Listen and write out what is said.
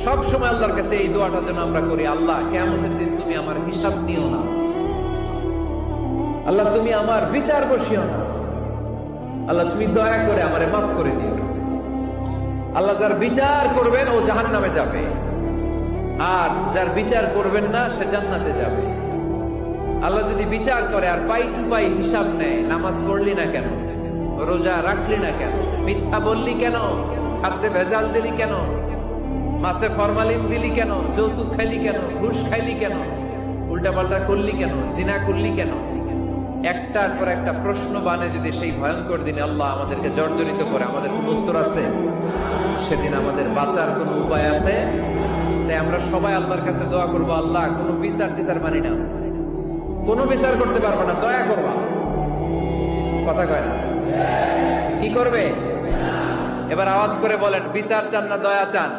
সব সময় আল্লাহর কাছে এই দোয়াটা যেন আমরা করি, আল্লাহ কিয়ামতের দিন তুমি আমার হিসাব নিও না, আল্লাহ তুমি আমার বিচার বসিও না, আল্লাহ তুমি দয়া করে আমারে মাফ করে দিও। আল্লাহ যার বিচার করবেন ও জাহান্নামে যাবে, আর যার বিচার করবেন না সে জান্নাতে যাবে। আল্লাহ যদি বিচার করে আর পাই টু পাই হিসাব নেয়, নামাজ পড়লি না কেন, রোজা রাখলি না কেন, মিথ্যা বললি কেন, খাদ্যে ভেজাল দিলি কেন, মাছে ফরমালিন দিলি কেন, যৌতুক খাইলি কেন, ঘুষ খাইলি কেন, উল্টাপাল্টা করলি কেন, জিনা করলি কেন, একটার পর একটা প্রশ্ন বানে যদি সেই ভয়ঙ্কর দিনে আল্লাহ আমাদেরকে জর্জরিত করে, আমাদের কোন উত্তর আছে? সেদিন আমাদের বাঁচার কোন উপায় আছে? তাই আমরা সবাই আল্লাহর কাছে দোয়া করবো, আল্লাহ কোনো বিচার টিচার মানি না, কোনো বিচার করতে পারবো না, দয়া করবা। কথা কয় না? কি করবে? এবার আওয়াজ করে বলেন, বিচার চান না দয়া চান?